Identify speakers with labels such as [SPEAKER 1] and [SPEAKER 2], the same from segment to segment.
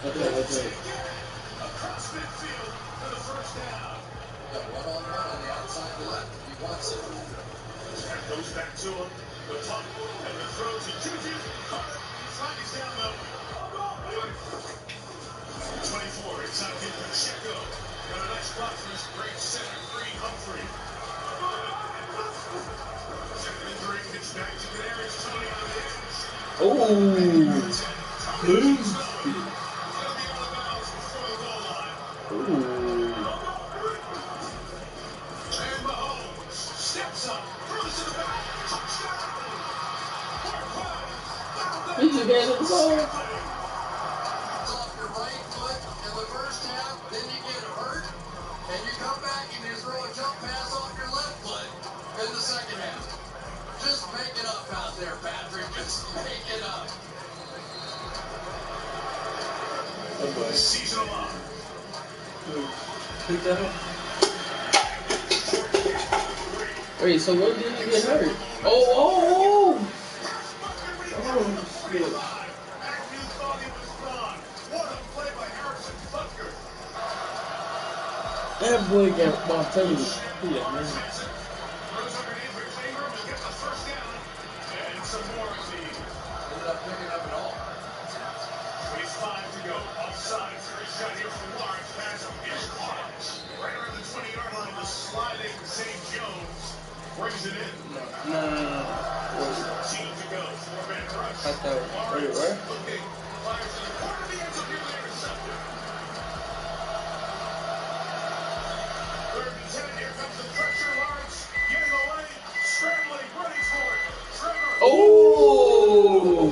[SPEAKER 1] Okay.
[SPEAKER 2] Across midfield for the first down. Got one-on-one on the outside left. He wants it. That goes back to him. The punt and the throw to Juju. Caught it. Flag is down though. 24. Inside kid Pacheco. Got a nice block for his great center, Green Humphrey. Second and 3. Gets back to Canarius. Tony on the edge. And Mahomes steps up, throws to the back, touchdown!
[SPEAKER 1] He just gave it the ball.
[SPEAKER 2] It's off your right foot in the first half, then you get hurt, and you come back and you throw a jump pass off your left foot in the second half. Just make it up out there, Patrick. Just make it up. Season long.
[SPEAKER 1] Pick that up. Wait, so when did he get hurt? Oh, shit. That boy got my tail. Yeah, man.
[SPEAKER 2] Ended up picking up it all. 25 to go. Offside. First shot here from Lawrence. Pass is caught. Right around the 20-yard line. The sliding St. Jones brings it in.
[SPEAKER 1] No.
[SPEAKER 2] 14 to go. Four-man rush.
[SPEAKER 1] I thought, wait, where?
[SPEAKER 2] Looking. Fires to the corner of the end zone. Nearly intercepted. Third and 10. Here comes the pressure. Lawrence getting away. Scrambling. Running for it. Trevor.
[SPEAKER 1] Oh!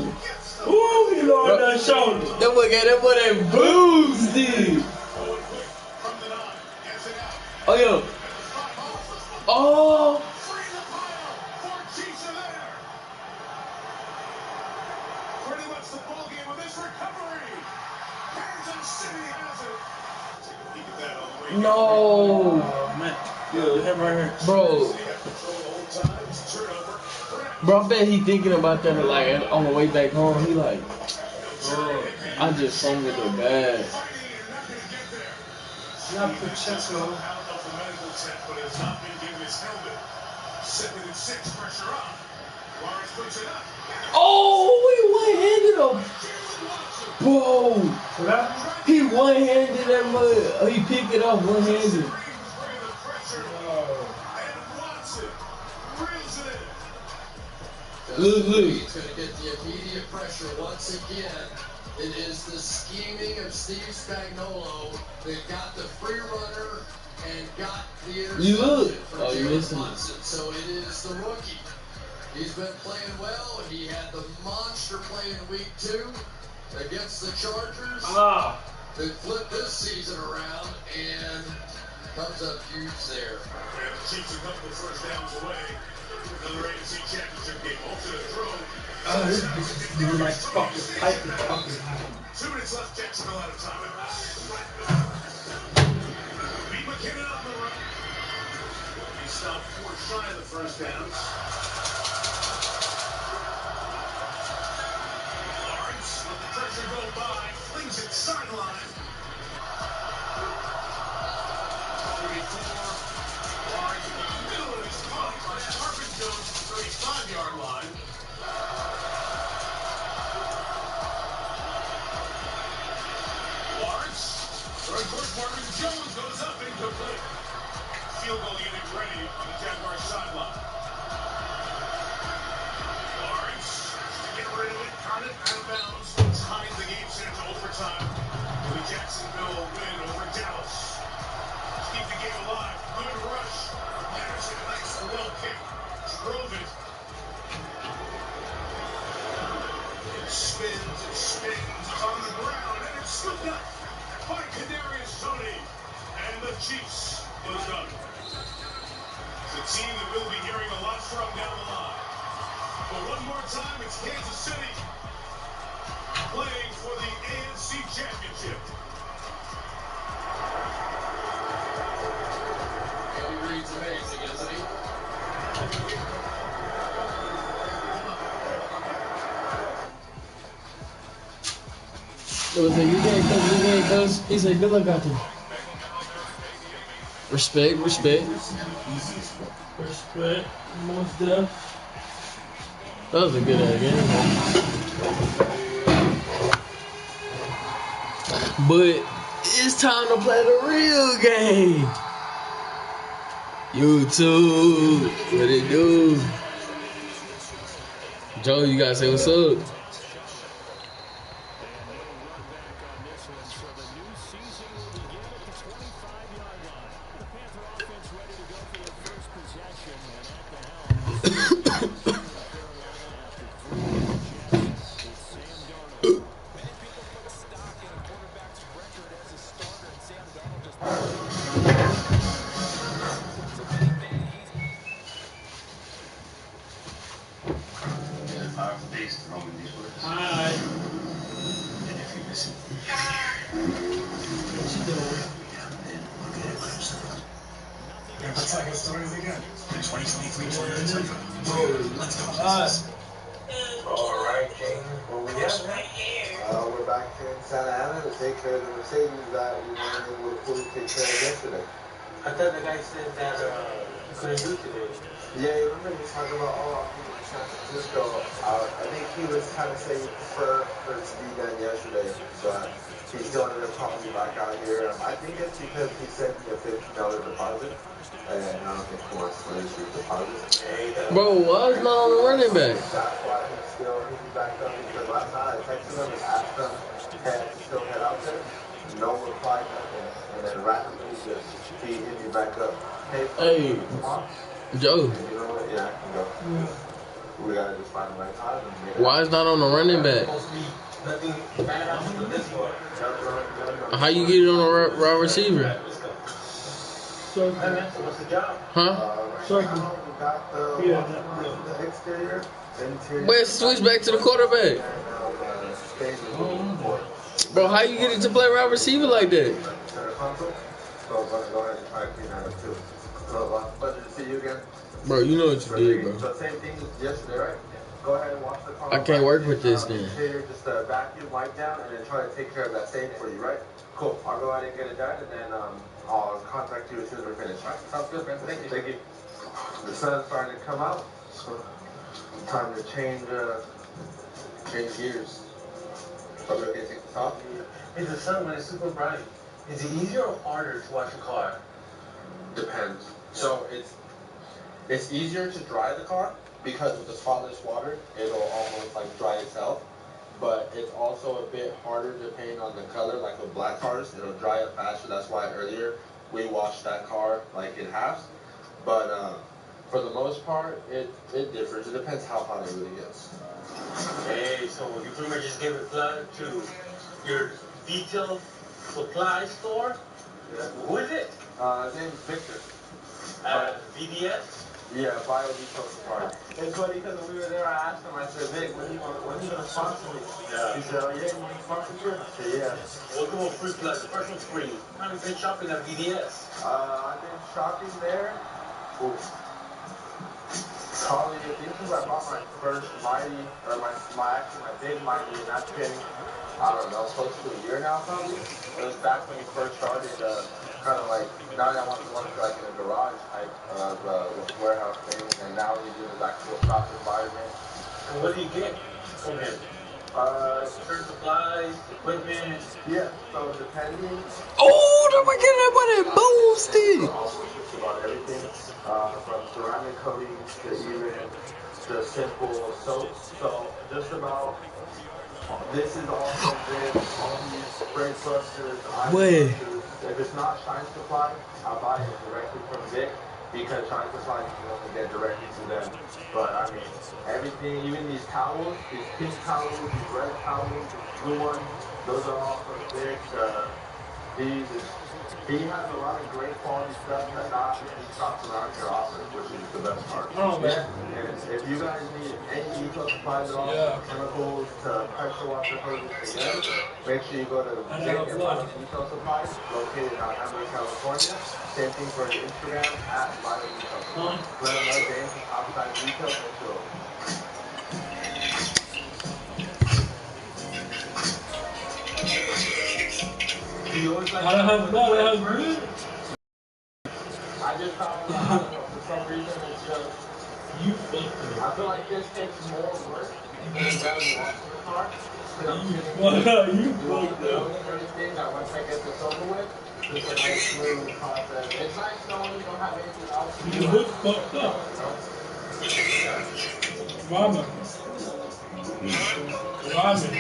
[SPEAKER 1] Ooh, he lowered that shoulder. That boy got that boy that bruised it. Oh, yo. Oh.
[SPEAKER 2] Pretty much the ball game with this recovery. Kansas City has it. He did that all the way.
[SPEAKER 1] No.
[SPEAKER 3] Oh, man. Yo, him right here.
[SPEAKER 1] Bro.
[SPEAKER 2] City got control the whole time. It's a turnover.
[SPEAKER 1] Bro, I bet he thinking about that like on the way back home. He like, oh, I just fumbled it bad.
[SPEAKER 3] Not Pacheco.
[SPEAKER 2] Out of the medical tent, but has not been given his helmet. Second and 6, pressure on. Lawrence puts it up.
[SPEAKER 1] Oh, he one-handed him. Bro, he one-handed that mud. He picked it up one-handed. Look.
[SPEAKER 2] He's going to get the immediate pressure once again. It is the scheming of Steve Spagnuolo that got the free runner and got the
[SPEAKER 1] You look.
[SPEAKER 2] interception from
[SPEAKER 1] Oh, you
[SPEAKER 2] Jalen
[SPEAKER 1] missing it.
[SPEAKER 2] Munson. So it is the rookie. He's been playing well. He had the monster play in week 2 against the Chargers. They flipped this season around and comes up huge there. And the Chiefs a couple of first downs away. Another AFC Championship game. Alternate throw.
[SPEAKER 3] This is like fucking pipe and fucking.
[SPEAKER 2] 2 minutes left. Jacksonville out of time. Beat McKinnon on the run. He stopped 4 shy of the first down. Lawrence let the pressure go by. Flings it sideline. 34. Lawrence in the middle of his punt by Marvin Jones at the 35-yard line. Lawrence throwing towards Marvin Jones, goes up incomplete. Field goal unit ready on the Jaguars sideline. Lawrence to get rid of it, caught it out of bounds, ties the game set to overtime. The Jacksonville win over Dallas. Keep the game alive. Good rush. Anderson, nice well kick. Drove it. It spins, it's on the ground, and it's scooped up by Kadarius Toney. And the Chiefs goes up. It's a team that we'll be hearing a lot from down the line. But one more time, it's Kansas City playing for the AFC Championship. Andy Reid's amazing, isn't he?
[SPEAKER 1] It was like, you can't coach. He said, good luck out there. Respect.
[SPEAKER 3] Respect. Most deaf.
[SPEAKER 1] That was a good game. But it's time to play the real game. YouTube, what it do? Joe, you gotta say what's up.
[SPEAKER 3] Hi.
[SPEAKER 2] Let's get started again. The 2023 Toyota Tundra. Let's go.
[SPEAKER 4] All right, King. Well, we have we're back here in Santa Ana to take care of the Mercedes that we weren't able to fully take care of yesterday.
[SPEAKER 5] I thought the guy said that you couldn't do today.
[SPEAKER 4] Yeah, you remember he was talking about, I'm moving to San Francisco. I think he was kind of saying he preferred for it to be done yesterday, but he still ended up calling me back out here. I think it's because he sent me a $50 deposit, and I don't think he wants to raise his deposit.
[SPEAKER 1] Bro, why is not on the running back?
[SPEAKER 4] That's why he's still hitting back up, because last night I texted him and asked him to still head out there. No reply, nothing. And then randomly he hit me back up.
[SPEAKER 1] Hey, Joe.
[SPEAKER 4] You know what? Yeah, I can go. We gotta just find the right time.
[SPEAKER 1] Why is not on the running back? How you get it on a raw receiver?
[SPEAKER 3] Circle.
[SPEAKER 5] What's the job?
[SPEAKER 1] Huh?
[SPEAKER 3] Circle.
[SPEAKER 4] The exterior, interior.
[SPEAKER 1] Wait, switch back to the quarterback. Bro, how you get it to play wide receiver like that? Bro, you know what you did, bro.
[SPEAKER 4] So same thing yesterday, right? Go ahead and wash the car.
[SPEAKER 1] I can't work with this then.
[SPEAKER 4] Just vacuum, wipe down, and then try to take care of that stain for you, right? Cool. I'll go ahead and get it done, and then I'll contact you as soon as we're finished. All right? Sounds good, man. Thank you. The sun's starting to come out, so time to change gears. Probably okay to take this off.
[SPEAKER 5] Is the sun when it's super bright? Is it easier or harder to wash a car?
[SPEAKER 4] Depends. So it's easier to dry the car because with the spotless water, it'll almost like dry itself. But it's also a bit harder depending on the color. Like with black cars, it'll dry up faster. That's why earlier we washed that car like in halves. But for the most part, it differs. It depends how hot it really gets.
[SPEAKER 5] Hey, so you pretty much just gave it blood to your detail supply store?
[SPEAKER 4] Yeah.
[SPEAKER 5] Who is it?
[SPEAKER 4] His name's Victor.
[SPEAKER 5] VDS?
[SPEAKER 4] Yeah, Bio Detail Supply. It's funny because when we were there, I asked him, I said, Vic, when are you going to sponsor me?
[SPEAKER 5] Yeah.
[SPEAKER 4] He said, oh yeah, you want to sponsor me? I said, yeah.
[SPEAKER 5] Well, come on, free blood, the first one's free. How many been shopping at VDS?
[SPEAKER 4] I've been shopping there. Ooh. Probably, I think I bought my first Mighty, or my big Mighty, and that's been, I don't know, close to a year now probably. It was back when we first started, kind of like, now that I want to go into like in a garage type of warehouse thing, and now we do this actual shop environment.
[SPEAKER 5] And what do you get from him? Certain supplies, equipment.
[SPEAKER 4] Yeah, so depending.
[SPEAKER 1] Oh, don't forget about that boosted.
[SPEAKER 4] Just about everything, from ceramic coatings to even the simple soaps. So just about. This is all from Vic, all these spray busters,
[SPEAKER 1] Wait.
[SPEAKER 4] If it's not Shine Supply, I'll buy it directly from Vic because Shine Supply you can only get directly to them. But I mean, everything, even these towels, these pink towels, these red towels, these blue ones, those are all from Vic. He has a lot of great quality stuff that not many shops around here offer, which is the best part.
[SPEAKER 3] Oh, man.
[SPEAKER 4] And if you guys need any detail supplies at all, chemicals to pressure washer hoses together, make sure you go to Vic and Bio Detail Supplies, located on Emery, California. Same thing for your Instagram at Bio Detail Supplies. Let them know James is outside detail and show.
[SPEAKER 5] You always like
[SPEAKER 1] I don't have blood, I have good.
[SPEAKER 4] I just found out, I don't know, for some reason it's just,
[SPEAKER 1] You fucked
[SPEAKER 4] I feel like this takes more work than it does washing the car.
[SPEAKER 1] You fucked up. You
[SPEAKER 4] You want
[SPEAKER 1] fucked
[SPEAKER 4] to know
[SPEAKER 1] up.
[SPEAKER 4] and everything that once I get this over with, it's a nice smooth process. It's nice knowing you don't have anything else to do.
[SPEAKER 1] You look fucked up. Ramen. Ramen.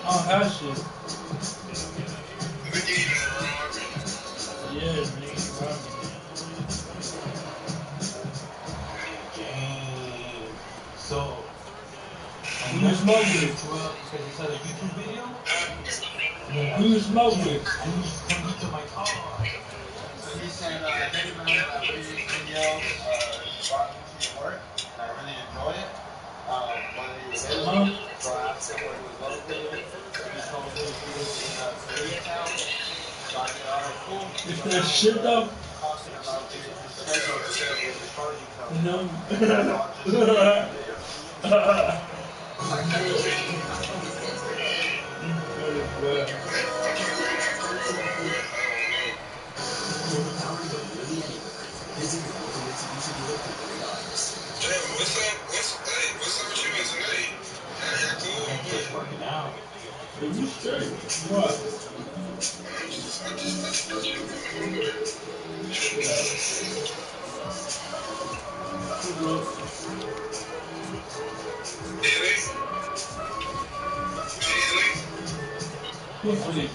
[SPEAKER 1] I don't have shit. Yeah, man. Ramen.
[SPEAKER 5] So,
[SPEAKER 1] Who you smoke with?
[SPEAKER 5] because you saw the YouTube video?
[SPEAKER 1] Who you smoke with?
[SPEAKER 5] And you come into my car. So he said, hey man, I really video, brought me to your work, and I really enjoyed it. When he was available, so I asked him where he was located. He told me he was in Koreatown. So I said, alright, cool.
[SPEAKER 1] It's that shit though?
[SPEAKER 5] Talking about getting his schedule to get the charging company.
[SPEAKER 1] No.
[SPEAKER 2] What's up with you and Zane? Y'all cool?
[SPEAKER 5] It's working out.
[SPEAKER 1] You straight? What? Who's sleep?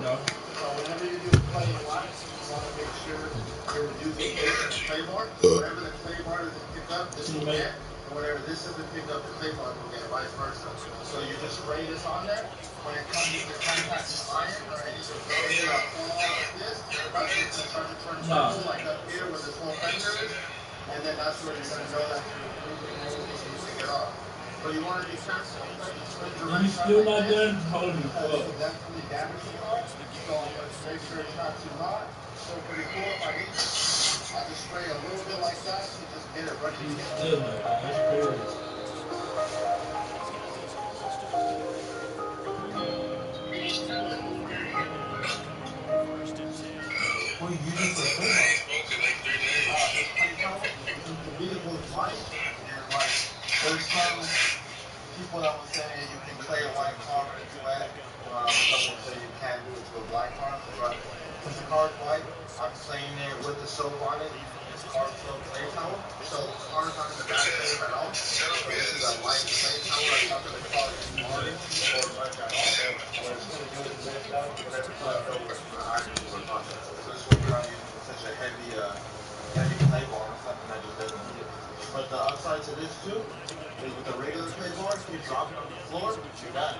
[SPEAKER 1] No.
[SPEAKER 5] So whenever you do play and watch, you want to make sure you're using the clay bar. Whenever the clay bar isn't picked up, this will get. And whenever this isn't picked up, the clay bar will get, vice versa. So you just spray this on there. When it comes into contact with iron or anything like this, that's when it's going to start to turn purple, like up here where this whole fender is. And then that's where you're going to know that you're removing anything you take it off. But you want to be careful.
[SPEAKER 1] You still not done? Holy fuck.
[SPEAKER 5] Definitely damage the car. So I'm going to make sure it's not too hot. So pretty cool. If I need to, I just spray a little bit like that to just get it running.
[SPEAKER 1] Still not. That's crazy.
[SPEAKER 5] What are you using for the vehicle is white, and like there's some people that will say you can play a white car and do it. Some will say you can't do it to a black car, but since the car is white, I'm playing it with the soap on it using this car soap clay towel. So the car's not in the back frame at all. So this is a light clay towel. I'm not going to call it orange or much at all. What it's going to do is lift up whatever left over from the iron or nothing. So this is what we're not using such a heavy clay bar or something that just doesn't need it. But the upside to this too is with the regular clay bar, if you drop it on the floor, you're done.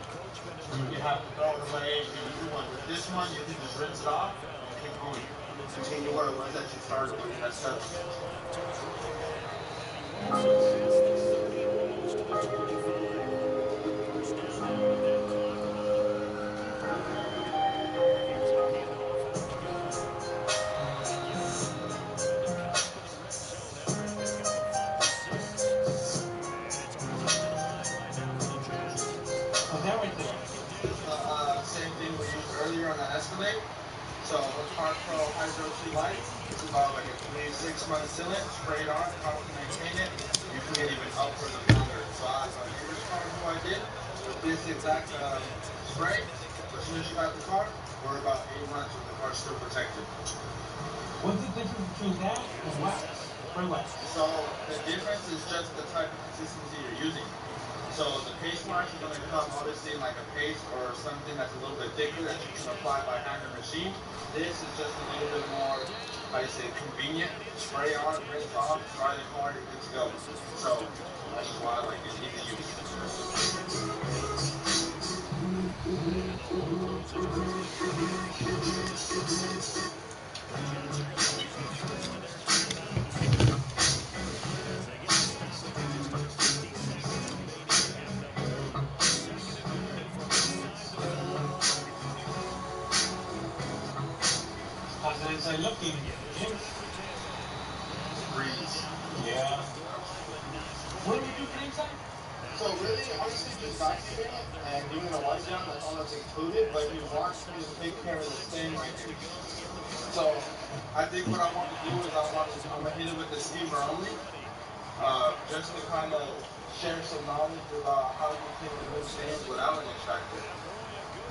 [SPEAKER 5] You have to throw it away. If you do one with this one, you can just rinse it off and keep going. Continue where it was that you started with. That's up. Same thing we used earlier on the Escalade. So the Car Pro Hydro 2 Light, it's about like a 3-6 month sealant, spray it on, constantly maintain it. You can get even upwards of longer. So on my neighbor's car who I did, with this exact spray, as soon as you got the car, we're about 8 months with the car still protected.
[SPEAKER 3] What's the difference between that and wax? Spray wax.
[SPEAKER 5] So the difference is just the type of consistency you're using. So the paste wax is going to come obviously like a paste or something that's a little bit thicker that you can apply by hand or machine. This is just a little bit more, how do you say, convenient. Spray on, rinse off, dry the car, you're good to go. So that's why I like it, easy use.
[SPEAKER 3] How's it inside looking?
[SPEAKER 5] Breeze.
[SPEAKER 3] Yeah. What do we do for inside?
[SPEAKER 5] So really, honestly, just vacuuming it and giving it a wipe down, that's all that's included, but if you want to take care of the stain right here. So I think what I want to do is I'm gonna hit it with the steamer only, just to kind of share some knowledge about how you can remove stains without an extractor.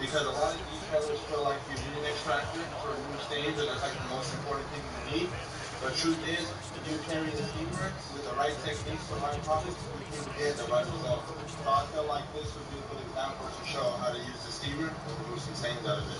[SPEAKER 5] Because a lot of detailers feel like you need an extractor to remove stains, and that's like the most important thing you need. The truth is, if you carry the steamer with the right techniques, the right products, you can get the right result. So I feel like this would be a good example to show how to use the steamer and remove some stains out of it.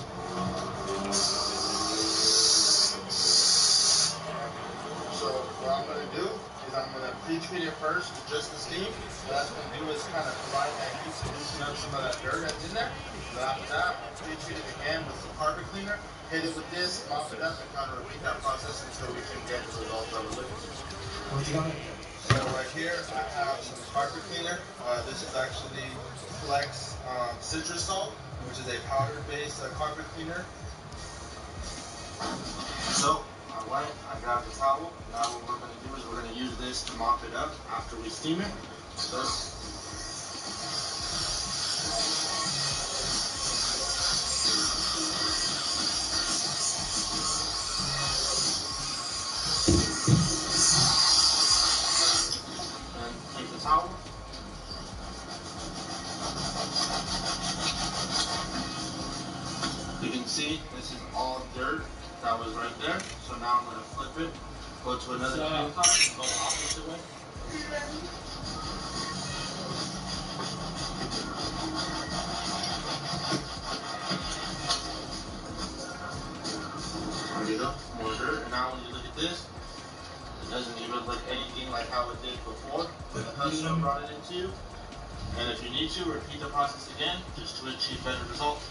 [SPEAKER 5] So what I'm going to do is I'm going to pre-treat it first with just the steam. What that's going to do is kind of provide that heat to loosen up some of that dirt that's in there. So after that, I'll pre-treat it again with some carpet cleaner, hit it with this, mop it up, and kind of repeat that process until we can get the results that we're looking for.
[SPEAKER 3] What you got?
[SPEAKER 5] So right here, I have some carpet cleaner. This is actually Flex citrus salt, which is a powder-based carpet cleaner. So I went, I grabbed a towel. Now what we're going to do is we're going to use this to mop it up after we steam it. So, and take the towel. You can see this is all dirt that was right there. So now I'm going to flip it, go to another steam top, and go the opposite way. There you go, more dirt. And now when you look at this, it doesn't even look anything like how it did before when the customer brought it into you. And if you need to, repeat the process again just to achieve better results.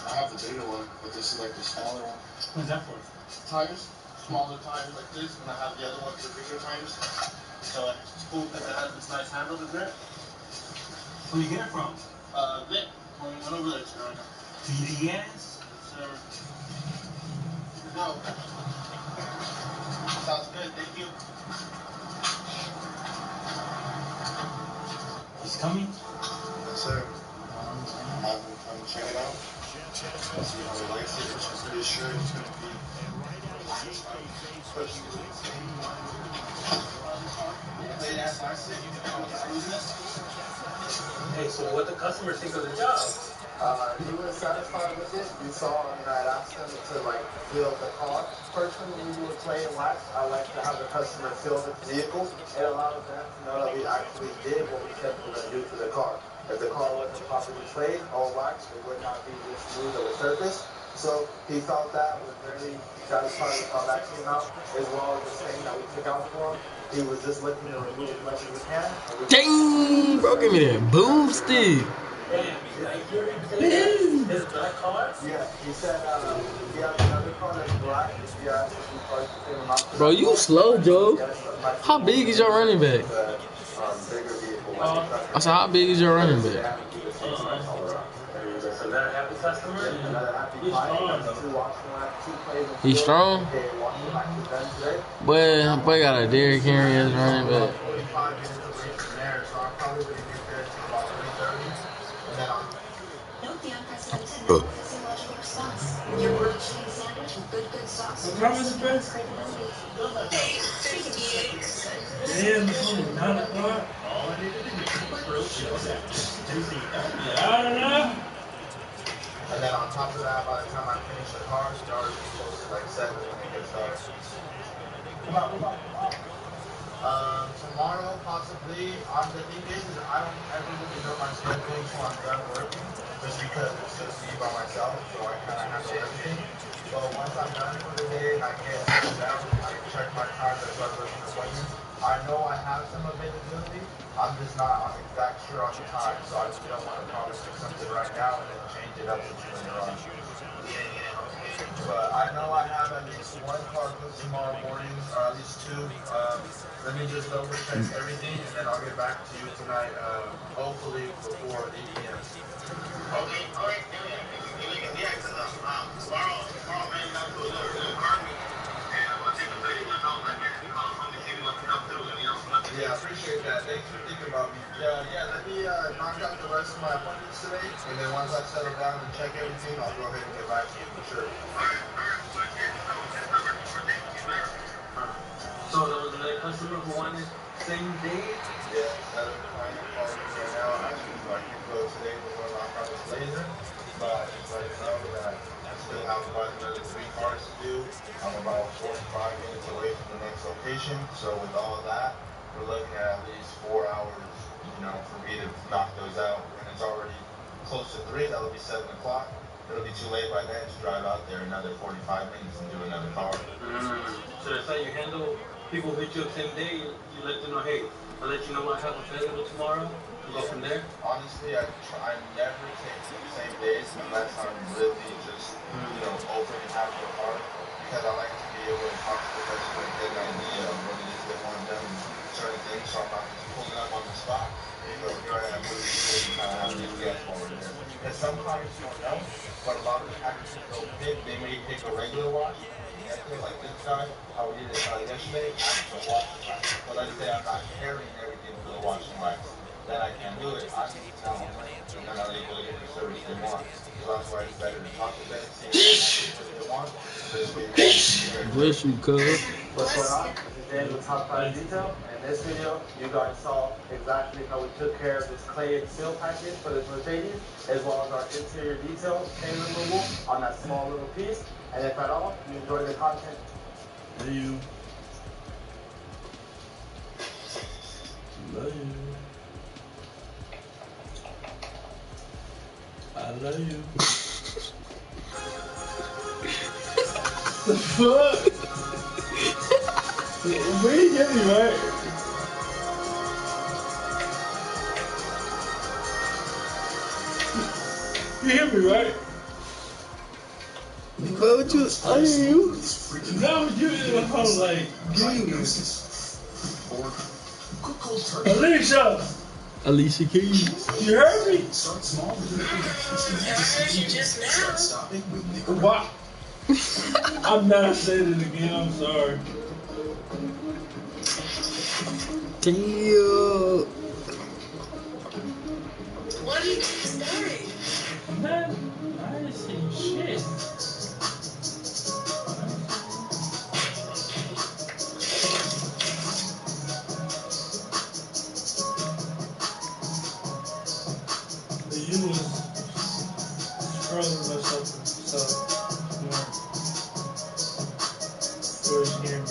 [SPEAKER 5] I have the bigger one, but this is like the smaller one.
[SPEAKER 3] What's that for?
[SPEAKER 5] Tires, smaller tires like this, and I have the other one for bigger tires. So it's cool because it has this nice handle to grip.
[SPEAKER 3] Where you get it from?
[SPEAKER 5] Vic, when we went over there today right now.
[SPEAKER 3] TDS?
[SPEAKER 5] Yes, sir. No. Sounds good, thank you.
[SPEAKER 3] He's coming?
[SPEAKER 5] Yes, sir. Have him come check it out. See how he likes it, which I'm pretty sure it's going to be satisfying. Especially with the same late ass accent, you can
[SPEAKER 3] Hey, so what the customers think of the job?
[SPEAKER 5] he was satisfied with it. You saw, I asked him to like feel the car. Personally, when we do a play and wax, I like to have the customer feel the vehicle. It allows them to know that we actually did what we said we were going to do to the car. If the car wasn't properly played or waxed, it would not be this smooth of a surface. So he felt that, was very satisfied with how that came out, as well as the stain that we took out for him. He was just looking to remove as much as we can.
[SPEAKER 1] Dang, bro, give me that boom stick.
[SPEAKER 3] His black car?
[SPEAKER 5] Yeah, he said he has another car that's black. Yeah, he parts the same amount.
[SPEAKER 1] Bro, you slow, Joe. How big is your running back?
[SPEAKER 5] Bigger vehicle.
[SPEAKER 1] I said, how big is your running back?
[SPEAKER 3] Another happy customer? He's strong.
[SPEAKER 1] He's strong? Boy got a Derrick Henry as running back.
[SPEAKER 6] Note the unprecedented physiological response. Your grilled cheese sandwich with good sauce.
[SPEAKER 3] What time is it, Ben? Damn, it's only 9 o'clock. All I need to do is grilled cheese sandwich. I don't know.
[SPEAKER 5] And then on top of that, by the time I finish the car, it's already close to like 7 when it gets started. Tomorrow, possibly. The thing is I don't ever really know my schedule until I'm done working, just because it's just me by myself, so I kind of handle everything. So once I'm done for the day and I get down, I check my time, I start booking appointments. I know I have some availability. I'm just not exact sure on the time, so I just don't want to promise you something right now and then change it up with you later on. But I know I have at least one car booked tomorrow morning, or at least two. Let me just double check everything, and then I'll get back to you tonight, hopefully before 8 p.m. Okay, alright, yeah, because tomorrow, man, got to a little car meet, and I'm going to take a video, and I was like, man, we call home, and we come through, and you know. Yeah, I appreciate that. Thanks for thinking about me. Yeah, let me knock out the rest of my appointments today, and then once I settle down and check everything, I'll go ahead and get back to you for sure.
[SPEAKER 4] So there was another customer who wanted same day?
[SPEAKER 5] Yeah, that is fine. I'm calling you right now. Actually, so I can go today to go knock out this laser, but I just let you know that I still have about another 3 cars to do. I'm about 45 minutes away from the next location, so with all of that, we're looking at least 4 hours, for me to knock those out. When it's already close to 3, that'll be 7 o'clock. It'll be too late by then to drive out there another 45 minutes and do another car.
[SPEAKER 4] So that's how you handle people who hit you up same day. You let them know, hey, I'll let you know what I have available tomorrow. You go from there.
[SPEAKER 5] Honestly, I never take the same days unless I'm really just, open and have the car, because I like to be able to talk to the customer and get an idea of what it is they want done and certain things, so I'm not just pulling up on the spot. Here I am really kind of having a guess while we're there. Because some clients don't know, but a lot of the packages they'll pick, they may pick a regular wash. Like this guy, how we did it yesterday, I have to wash the wax. But let's say I'm not carrying everything for the wash and wax. Then I can't do it. I'm now home and then I'm able to get the service they want. So that's why it's better to talk to them, see what they want.
[SPEAKER 1] Bless you, cuz.
[SPEAKER 4] What's going on? This is Dan with Top 5 Detail. And in this video, you guys saw exactly how we took care of this clay and seal package for this Mercedes, as well as our interior detail, paint removal on that small little piece. And if at all you enjoy the content,
[SPEAKER 1] Love you. Love you. I love you. The fuck? We get me right. You hear me right? What would you? I hear you. Now you in the phone like, Alicia Keys. You heard me?
[SPEAKER 7] I heard you just now.
[SPEAKER 1] What? I'm not saying it again. I'm sorry. Damn.
[SPEAKER 7] What do you start?
[SPEAKER 3] Man, I ain't seen shit. You was struggling or something, so where's hearing me?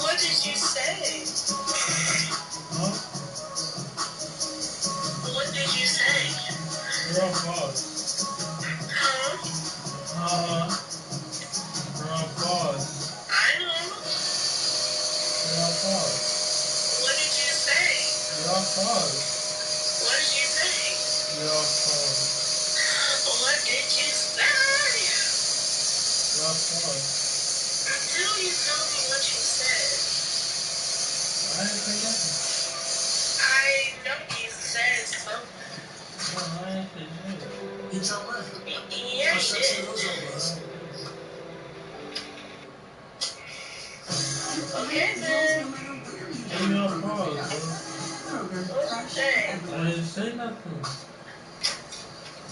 [SPEAKER 7] What did you say?
[SPEAKER 3] Huh?
[SPEAKER 7] What did you say?
[SPEAKER 3] You're on pause.
[SPEAKER 7] Huh?
[SPEAKER 3] You're on pause.
[SPEAKER 7] I know.
[SPEAKER 3] You're on pause.
[SPEAKER 7] What did you say?
[SPEAKER 3] You're on pause.
[SPEAKER 7] What did you say?
[SPEAKER 3] You're on pause.
[SPEAKER 7] What did you say?
[SPEAKER 3] You're on pause.
[SPEAKER 7] Until you tell me what you said.
[SPEAKER 3] I didn't say nothing.
[SPEAKER 7] I know you said something.
[SPEAKER 3] No, I didn't say nothing.
[SPEAKER 2] It's all right.
[SPEAKER 7] Yeah, you did. Okay, then.
[SPEAKER 3] You're on pause, bro.
[SPEAKER 7] What did you say?
[SPEAKER 3] I didn't say nothing.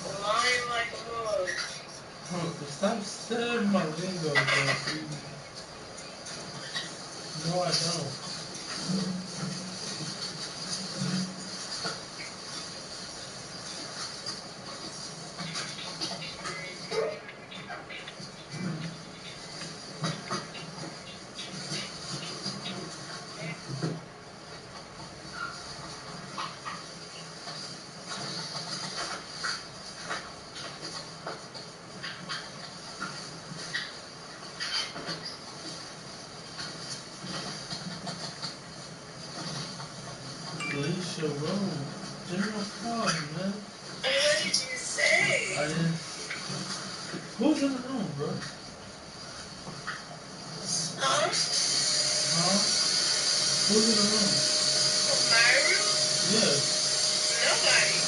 [SPEAKER 7] Lying like a mug.
[SPEAKER 3] Stop saying my lingo, bro. No, I don't. Leash your room. General pause, man.
[SPEAKER 7] What did you say?
[SPEAKER 3] I didn't. Who's in the room, bro?
[SPEAKER 7] Huh?
[SPEAKER 3] Huh? Who's in the room?
[SPEAKER 7] My room?
[SPEAKER 3] Yeah.
[SPEAKER 7] Nobody.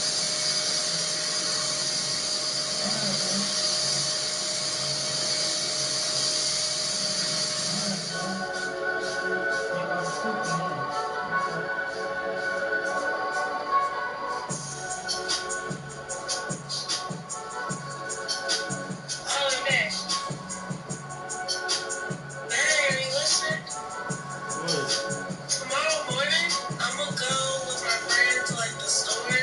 [SPEAKER 3] Alright, bro. You got sleeping on.
[SPEAKER 7] Oh, man. Hey, listen.
[SPEAKER 3] What?
[SPEAKER 7] Tomorrow morning, I'm gonna go with my friend to like the store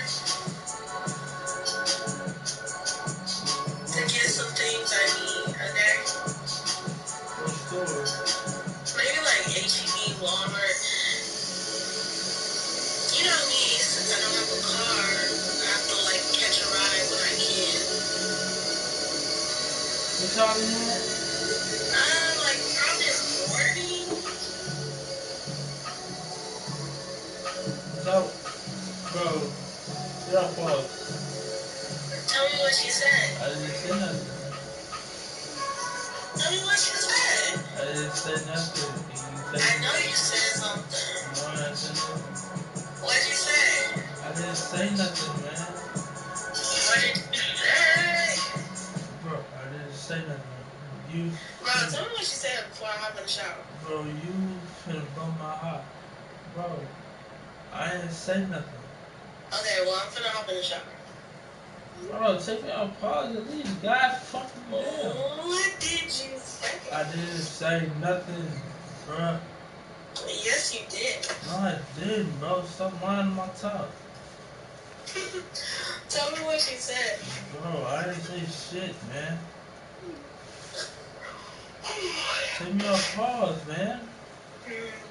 [SPEAKER 7] to get some things I need, okay?
[SPEAKER 3] What store?
[SPEAKER 7] Maybe like HEB, Walmart. You know me, since I don't have a car, I have to like catch a ride when I can.
[SPEAKER 3] What time is it?
[SPEAKER 7] Like probably in the morning.
[SPEAKER 3] So, bro, you're on pause.
[SPEAKER 7] Tell me what you said.
[SPEAKER 3] I didn't say nothing.
[SPEAKER 7] Tell me what you said.
[SPEAKER 3] I didn't say nothing. You
[SPEAKER 7] I
[SPEAKER 3] said
[SPEAKER 7] know you said something.
[SPEAKER 3] no, I didn't say nothing.
[SPEAKER 7] What did you say?
[SPEAKER 3] I didn't say nothing, man.
[SPEAKER 7] What did you say?
[SPEAKER 3] Bro, I didn't say nothing. You,
[SPEAKER 7] Bro, tell me what you said before I hop in the shower.
[SPEAKER 3] bro, you finna blow my heart. Bro, I didn't say nothing.
[SPEAKER 7] Okay, well, I'm finna hop in the shower.
[SPEAKER 3] Bro, take me out pause at least. God fucking damn.
[SPEAKER 7] What did you say?
[SPEAKER 3] I didn't say nothing, bro.
[SPEAKER 7] Yes, you did.
[SPEAKER 3] No, I didn't, bro. Stop lying to my top.
[SPEAKER 7] Tell me what she said.
[SPEAKER 3] Bro, I didn't say shit, man. Take me off pause, man.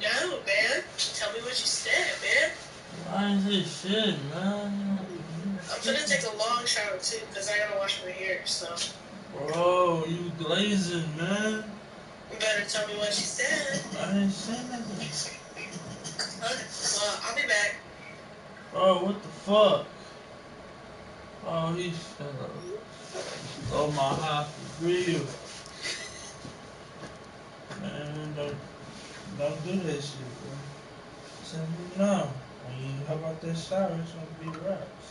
[SPEAKER 7] No, man. Tell me what you said, man.
[SPEAKER 3] I didn't say shit, man.
[SPEAKER 7] I'm gonna take a long shower too, because I gotta wash my hair, so.
[SPEAKER 3] Bro, you glazing, man.
[SPEAKER 7] You better tell me what she said.
[SPEAKER 3] I didn't say nothing.
[SPEAKER 7] Okay, well, I'll be back.
[SPEAKER 3] Bro, what the fuck? Oh, he's finna blow my high for real. Man, don't do that shit, bro. Tell me now. When you hop out that shower, it's gonna be raps.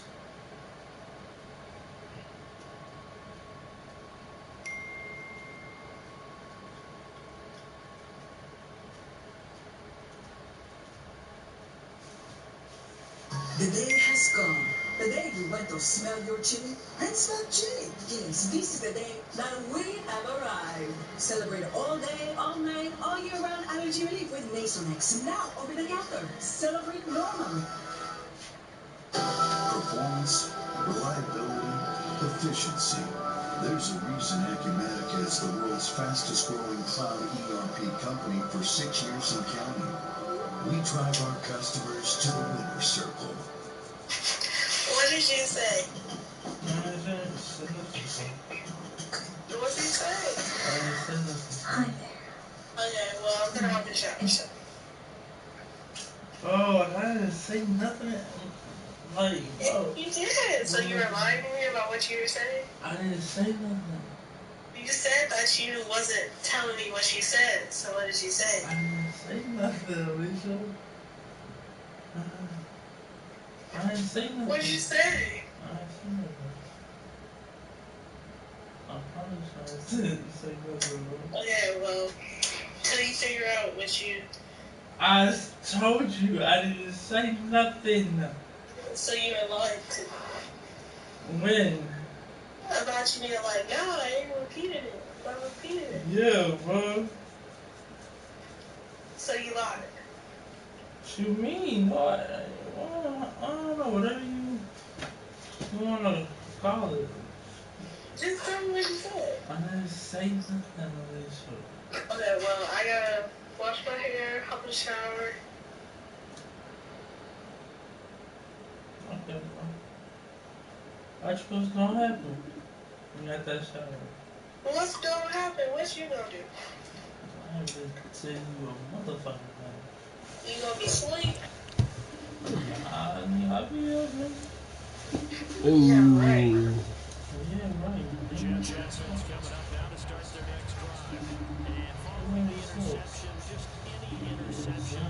[SPEAKER 8] The day has come. The day you went to smell your chili and smell chili. Yes, this is the day that we have arrived. Celebrate all day, all night, all year round allergy relief with Nasonex. Now over the counter. Celebrate normally.
[SPEAKER 2] Performance, reliability, efficiency. There's a reason Acumatica is the world's fastest growing cloud ERP company for 6 years and counting. We drive our customers to the winner's circle.
[SPEAKER 7] What did you say?
[SPEAKER 3] I didn't say nothing.
[SPEAKER 7] What did you say?
[SPEAKER 3] I didn't say nothing.
[SPEAKER 8] Hi there.
[SPEAKER 7] Okay, well, I'm gonna hop in the shower, so.
[SPEAKER 3] Oh, I didn't say nothing. Like, bro.
[SPEAKER 7] You did. So you were lying to me about what you were saying?
[SPEAKER 3] I didn't say nothing.
[SPEAKER 7] You said that you wasn't telling me what she said. So what did she say?
[SPEAKER 3] I didn't say nothing, Alicia. I didn't say nothing.
[SPEAKER 7] What did you say?
[SPEAKER 3] I didn't say nothing. I promise I didn't say nothing, bro.
[SPEAKER 7] Okay, well, till you figure out what you...
[SPEAKER 3] I told you I didn't say nothing.
[SPEAKER 7] So you were lying to me.
[SPEAKER 3] When?
[SPEAKER 7] About you being like, no, I ain't repeated it. I repeated it.
[SPEAKER 3] Yeah, bro.
[SPEAKER 7] So you lied.
[SPEAKER 3] What you mean? What? I don't know. Whatever you want to call it.
[SPEAKER 7] Just tell me what you said.
[SPEAKER 3] I didn't say nothing, Alicia.
[SPEAKER 7] Okay, well, I gotta wash my hair, hop in the shower.
[SPEAKER 3] Okay, bro. What's gonna happen when you got that shower?
[SPEAKER 7] Well, what's gonna happen? What you gonna do?
[SPEAKER 3] I ain't been telling you a motherfucking thing.
[SPEAKER 7] You gonna be asleep?
[SPEAKER 3] I mean, I'll be up, man.
[SPEAKER 7] Yeah, right.
[SPEAKER 3] Yeah, right.
[SPEAKER 9] Jetsons coming up now to start their next drive. And following the interception, just any interception,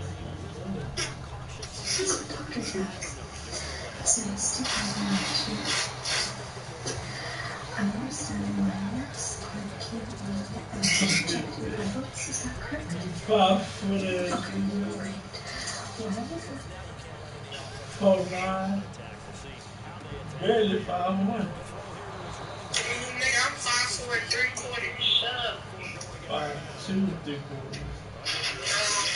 [SPEAKER 8] Doctor's notes. Since 2002, I understand my nurse and kid and checked my books. Is that correct?
[SPEAKER 3] 5 foot 4'9", barely 5'1".
[SPEAKER 7] Nigga, I'm 5'4" 3/4. Shut up.
[SPEAKER 3] 5'2", 3/4".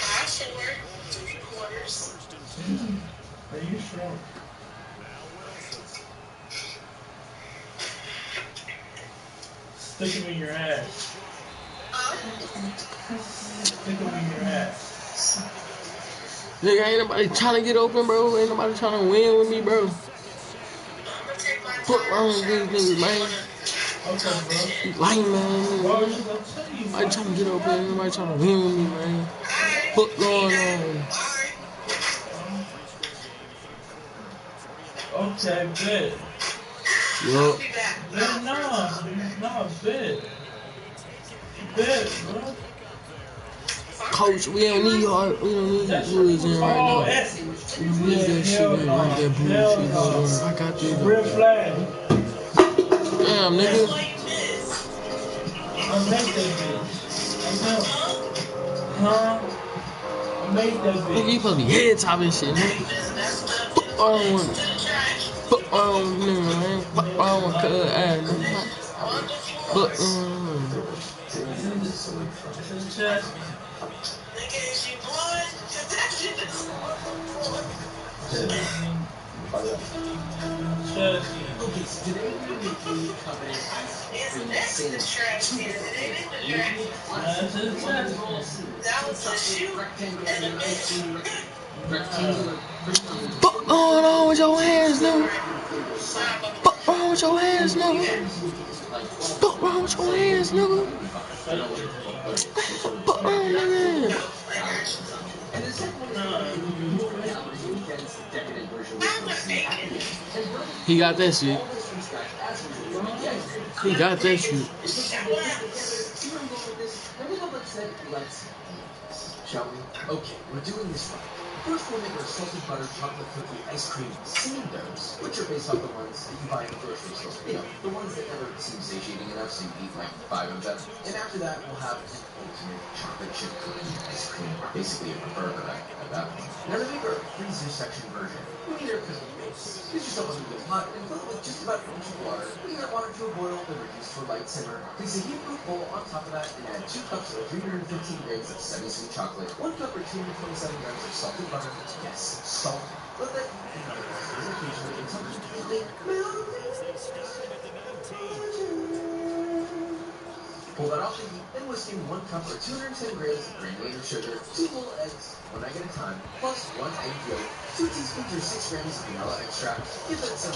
[SPEAKER 7] 5'4" 3/4.
[SPEAKER 3] Are you sure? Stick him in your ass. Stick him in your ass.
[SPEAKER 1] Nigga, ain't nobody trying to get open, bro. Ain't nobody trying to win with me, bro. Fuck wrong with these niggas, man.
[SPEAKER 3] Okay, bro.
[SPEAKER 1] Lying, man.
[SPEAKER 3] Bro, I'm just gonna tell you.
[SPEAKER 1] Nobody trying to get open. Nobody trying to win with me, man. Fuck going on?
[SPEAKER 3] Okay, bet.
[SPEAKER 1] Yup.
[SPEAKER 3] No, bet. Bet, bro.
[SPEAKER 1] Coach, we don't need hard. We don't need woods in right now. We need that shit in like that bullshit. Hold on. I got this.
[SPEAKER 3] Red flag.
[SPEAKER 1] Damn, nigga.
[SPEAKER 3] I made that bitch. Huh? I made that
[SPEAKER 1] Nigga,
[SPEAKER 3] bitch.
[SPEAKER 1] you supposed to be head topping shit, nigga. Fuck on one. Fuck on nigga, man. Fuck on one cuz ass, nigga. Fuck on.
[SPEAKER 3] It's his chest.
[SPEAKER 7] Nigga, is you blood?
[SPEAKER 8] Okay, so today we're making coveted ice cream sandwich. Two different things.
[SPEAKER 7] That was the shoe.
[SPEAKER 8] Rectangular ice cream, rectangular cream.
[SPEAKER 1] Fuck going on with your hands, nigga? Fuck wrong with your hands, nigga? Fuck wrong with your hands, nigga? Fuck wrong, nigga?
[SPEAKER 8] And the second one is more calorie dense, decadent version
[SPEAKER 1] He got that shit. He got that shit.
[SPEAKER 8] Shall we? Okay, we're doing this right. First, we'll make our salted butter chocolate cookie ice cream cylinders, which are based off the ones that you buy in the grocery store. You know, the ones that never seem satiating enough, so you eat like 5 of them. And after that, we'll have an ultimate chocolate chip cookie ice cream, basically a burger at that point. Now to make our freezer section version, we need our cookie base. Get yourself a good pot and fill it with just about an inch of water. Bring that water to a boil, then reduce to a light simmer. Place a heat-proof bowl on top of that and add 2 cups or 315 grams of semi-sweet chocolate, 1 cup or 227 grams of salted butter. Yes, salt. Let that heat in other occasionally until completely melted. Pull that off the heat, then whisk in 1 cup or 210 grams of granulated sugar, 2 whole eggs, 1 egg at a time, plus 1 egg yolk, 2 teaspoons or 6 grams of vanilla extract. Give that some.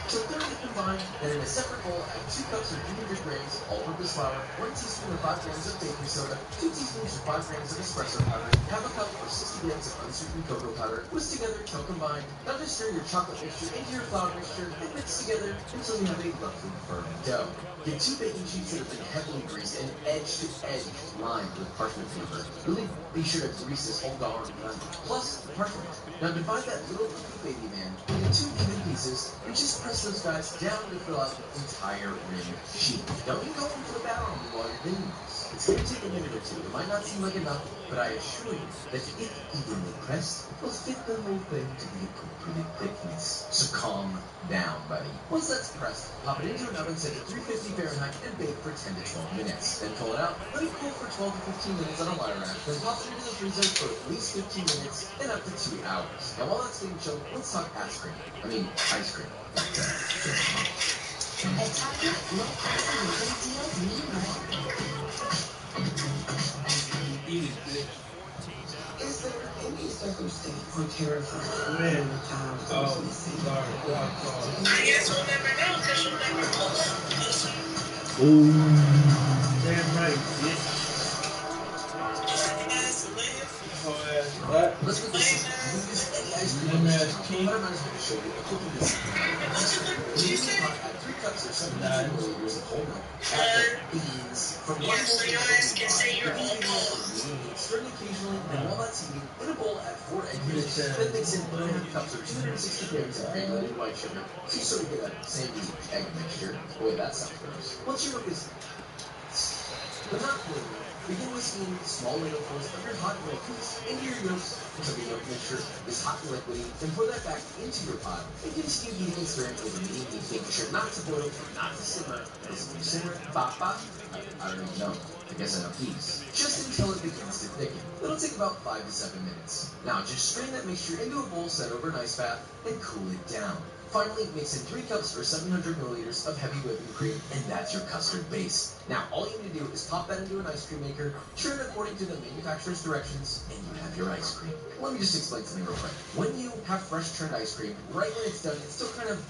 [SPEAKER 8] So thoroughly combine, then in a separate bowl, add 2 cups or 300 grams of all-purpose flour, 1 teaspoon or 5 grams of baking soda, 2 teaspoons or 5 grams of espresso powder, half a cup or 60 grams of unsweetened cocoa powder. Whisk together until combined. Now just stir your chocolate mixture into your flour mixture and mix together until you have a lovely firm dough. Get 2 baking sheets that have been heavily greased and edge to edge lined with parchment paper. Really be sure to grease this whole darn thing. Plus parchment. Now divide that little cookie baby man into 2 even pieces and just press those guys down to fill out the entire rim sheet. Don't be going for the batter on me while you're doing this. It's going to take a minute or 2. It might not seem like enough, but I assure you that if evenly pressed, you'll fit the whole thing to the appropriate thickness. So calm down, buddy. Once that's pressed, pop it into an oven set to 350 Fahrenheit and bake for 10 to 12 minutes. Then pull it out, let it cool for 12 to 15 minutes on a wire rack, then pop it into the freezer for at least 15 minutes and up to 2 hours. Now while that's getting chilled, let's talk ice cream. Ice cream.
[SPEAKER 6] At Target, low price and great deals mean more.
[SPEAKER 3] Eat it, bitch.
[SPEAKER 8] Is there any circumstance or terrifying
[SPEAKER 3] Man.
[SPEAKER 8] when a child
[SPEAKER 3] Oh,
[SPEAKER 8] goes missing?
[SPEAKER 3] sorry.
[SPEAKER 7] I guess we'll never know because you'll never pull up.
[SPEAKER 3] Damn right, bitch. What?
[SPEAKER 8] Let's put this in. You can use any ice cream on this channel, but I might as well show you a cookie this add 3 cups or 700 milliliters of whole milk. Add the beans from 1 bowl
[SPEAKER 7] So your ass can say you're all
[SPEAKER 8] stir occasionally, and while that's heating, in a bowl add 4 egg yolks. Then mix in 1.5 cups or 260 grams of granulated white sugar, so you sort of get a sandy egg mixture. Boy, that sounds gross. Once your milk is but not flavor, begin whisking small ladlefuls of your hot milk mix into your yolks until the yolk mixture is hot and liquidy. Then pour that back into your pot and continue heating and stirring over medium heat, making sure not to boil, not to simmer. Because if you simmer, I don't even know. I guess I know peas. Just until it begins to thicken. It'll take about 5 to 7 minutes. Now just strain that mixture into a bowl set over an ice bath and cool it down. Finally, mix in 3 cups or 700 milliliters of heavy whipping cream, and that's your custard base. Now, all you need to do is pop that into an ice cream maker, churn according to the manufacturer's directions, and you have your ice cream. Let me just explain something real quick. When you have fresh churned ice cream, right when it's done, it's still kind of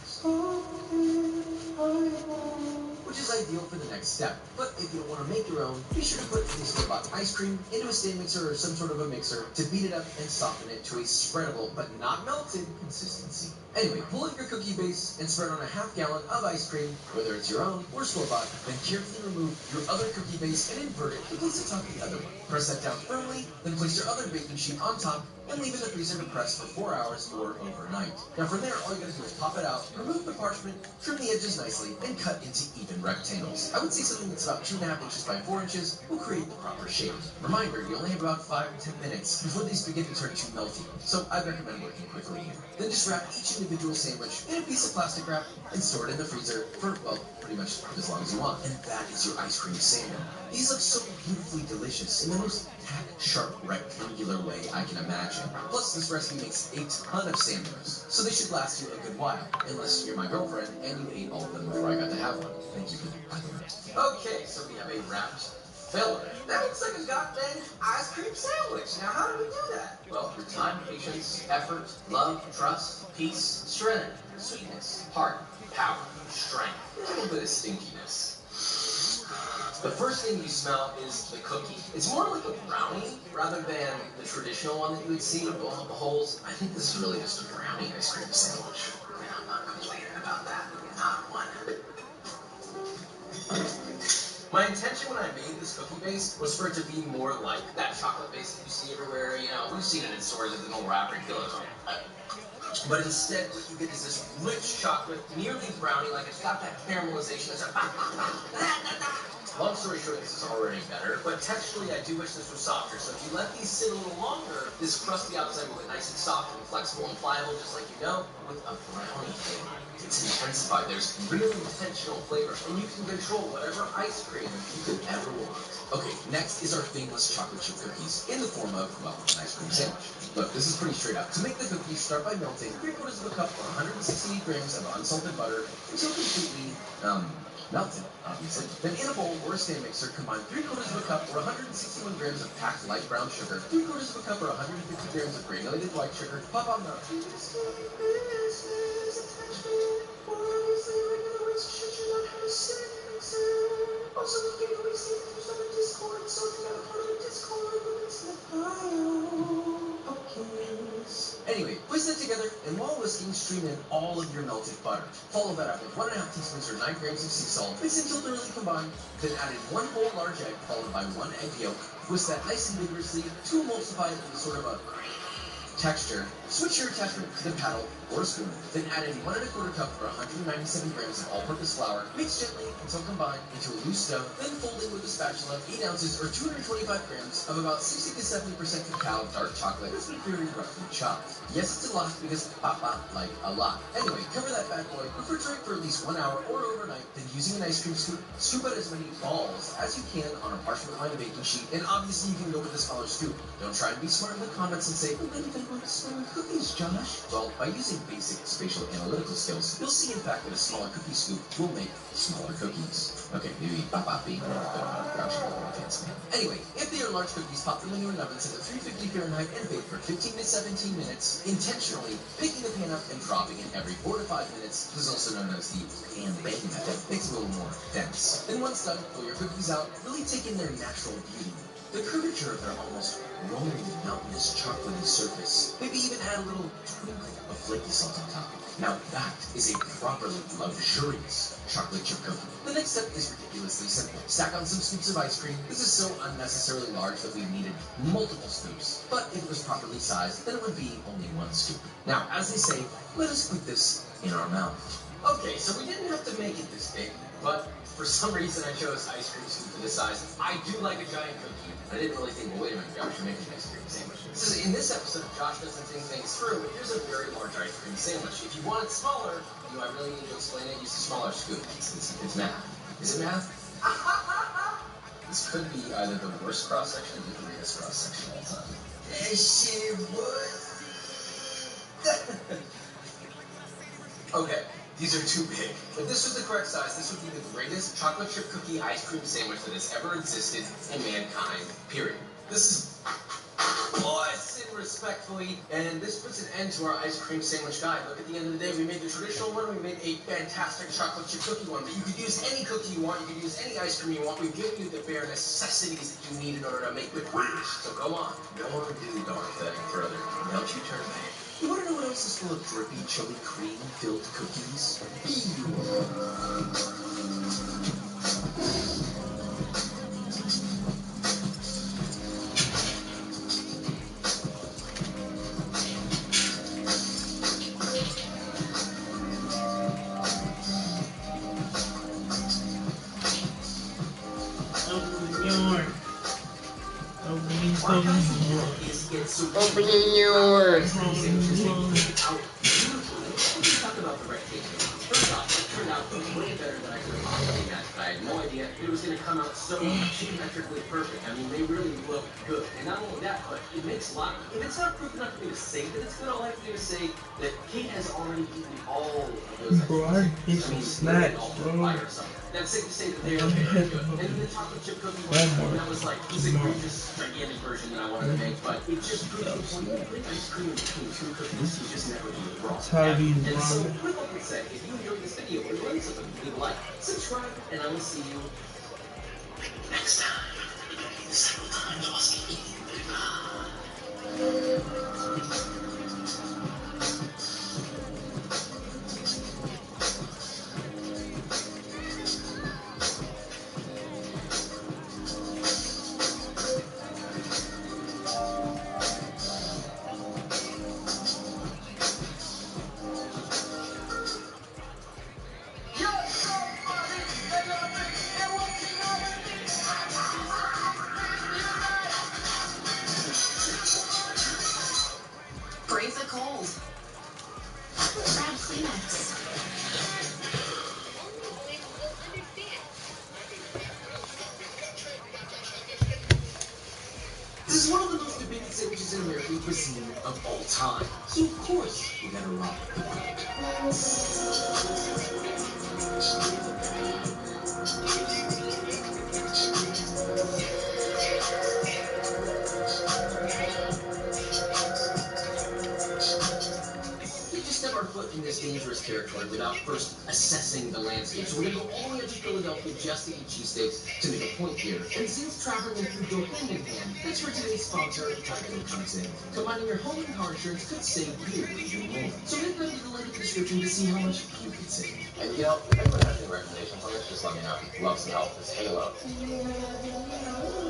[SPEAKER 8] which is ideal for the next step. But if you don't want to make your own, be sure to put any store-bought ice cream into a stand mixer or some sort of a mixer to beat it up and soften it to a spreadable but not melted consistency. Anyway, pull out your cookie base and spread on a half gallon of ice cream, whether it's your own or store-bought, then carefully remove your other cookie base and invert it to place atop the other one. Press that down firmly, then place your other baking sheet on top and leave in the freezer to press for 4 hours or overnight. Now from there, all you gotta do is pop it out, remove the parchment, trim the edges nicely, and cut into even rectangles. I would say something that's about 2.5 inches by 4 inches will create the proper shape. Reminder, you only have about 5 to 10 minutes before these begin to turn too melty, so I'd recommend working quickly here. Then just wrap each individual sandwich in a piece of plastic wrap and store it in the freezer for, well, pretty much as long as you want. And that is your ice cream sandwich. These look so beautifully delicious in the most tack-sharp rectangular way I can imagine.
[SPEAKER 10] chip. Plus, this recipe makes a ton of sandwiches, so they should last you a good while, unless you're my girlfriend and you ate all of them before I got to have one. Thank you, by the way. Okay, so we have a wrapped filler. That looks like a goddamn ice cream sandwich. Now, how do we do that? Well, through time, patience, effort, love, trust, peace, serenity, sweetness, heart, power, strength, and a little bit of stinkiness. The first thing you smell is the cookie. It's more like a brownie rather than the traditional one that you would see with all the holes. I think this is really just a brownie ice cream sandwich. And I'm not complaining about that. Not one. My intention when I made this cookie base was for it to be more like that chocolate base that you see everywhere. You know, we've seen it in stores at the normal wrapper and feel it. But instead, what you get is this rich chocolate, nearly brownie, like it's got that caramelization. It's long story short, this is already better, but texturally, I do wish this was softer. So if you let these sit a little longer, this crusty outside will get nice and soft and flexible and pliable, just like you know, with a brownie flavor. It's intensified. There's real intentional flavor, and you can control whatever ice cream you could ever want. Okay, next is our famous chocolate chip cookies in the form of, well, an ice cream sandwich. Look, this is pretty straight up. To make the cookies, start by melting 3/4 of a cup or 168 grams of unsalted butter until completely, melted, obviously. Then in a bowl or a stand mixer, combine 3/4 of a cup or 161 grams of packed light brown sugar, 3/4 of a cup or 150 grams of granulated white sugar, pop on the Anyway, whisk that together, and while whisking, stream in all of your melted butter. Follow that up with 1½ teaspoons or 9 grams of sea salt. Mix until thoroughly combined. Then add in 1 whole large egg, followed by 1 egg yolk. Whisk that nice and vigorously to emulsify it into sort of a texture. Switch your attachment to the paddle or a spoon. Then add in 1¼ cup or 197 grams of all-purpose flour. Mix gently until combined into a loose dough. Then fold in with a spatula 8 ounces or 225 grams of about 60 to 70% cacao dark chocolate that's been very roughly chopped. Yes, it's a lot because papa like a lot. Anyway, cover that bad boy, refrigerate for at least 1 hour or overnight. Then using an ice cream scoop, scoop out as many balls as you can on a parchment lined baking sheet. And obviously you can go with a smaller scoop. Don't try and be smart in the comments and say, oh, what if I want smaller cookies, Josh? Well, by using basic spatial analytical skills, you'll see in fact that a smaller cookie scoop will make smaller cookies. Okay, maybe papa being a little bit more fancy. Anyway, if they are large cookies, pop them into an oven set at 350 Fahrenheit and bake for 15 to 17 minutes, intentionally picking the pan up and dropping it every 4 to 5 minutes. This is also known as the pan baking method. Makes it a little more dense. Then once done, pull your cookies out, really take in their natural beauty. The curvature of their almost rolling, mountainous, chocolatey surface. Maybe even add a little twinkle of flaky salt on top. Now that is a properly luxurious chocolate chip cookie. The next step is ridiculously simple. Stack on some scoops of ice cream. This is so unnecessarily large that we needed multiple scoops. But if it was properly sized, then it would be only 1 scoop. Now, as they say, let us put this in our mouth. Okay, so we didn't have to make it this big, but for some reason I chose ice cream scoop for this size. I do like a giant cookie. I didn't really think, well, wait a minute, Josh, you're making an ice cream sandwich. In this episode, Josh doesn't think things through, but here's a very large ice cream sandwich. If you want it smaller, I really need to explain it. Use a smaller scoop. It's math. Is it math? This could be either the worst cross-section or the greatest cross-section of all time. That shit was... Okay, these are too big. If this was the correct size, this would be the greatest chocolate chip cookie ice cream sandwich that has ever existed in mankind, period. This is awesome, respectfully, and this puts an end to our ice cream sandwich guide. Look, at the end of the day, we made the traditional one, we made a fantastic chocolate chip cookie one, but you could use any cookie you want, you could use any ice cream you want. We've given you the bare necessities that you need in order to make the greatest. So go on, do the darn thing further. Don't you turn back. You want to know what else is full of drippy chili cream-filled cookies?
[SPEAKER 1] Open yours.
[SPEAKER 10] First off, it turned out way better than I could have possibly imagined. I I had no idea it was going to come out so geometrically perfect. I mean, they really look good. And not only that, but it makes a lot. If it's not proof enough for me to say that it's good, all I have to do is say that Kate has already eaten all of those.
[SPEAKER 1] Bro, I need some snacks, bro.
[SPEAKER 10] That's safe to say that they are very good. And then the chocolate chip cookie one, that was like this egregious, gigantic version that I wanted to make, but it just proves the point. You put ice cream between two cookies, you just never do it wrong. And so, with all that said, if you enjoyed this video or you learned something, leave a like, subscribe, and I will see you next time. Several times while speaking.
[SPEAKER 6] Brave the cold. Grab Kleenex.
[SPEAKER 10] This is one of the most debated sandwiches in American cuisine of all time. So of course, we gotta rock the We just step our foot in this dangerous territory without first assessing the landscape. So we're gonna go all the way up to Philadelphia just to eat cheesesteaks to make a point here. And since traveling and food go hand in hand, that's where today's sponsor, Title, comes in. Combining your home and car insurance could save you even more. So hit that little link in the description to see how much you could save. And you know, if anyone has any recommendations on this, just let me know. Love some help. It's Halo.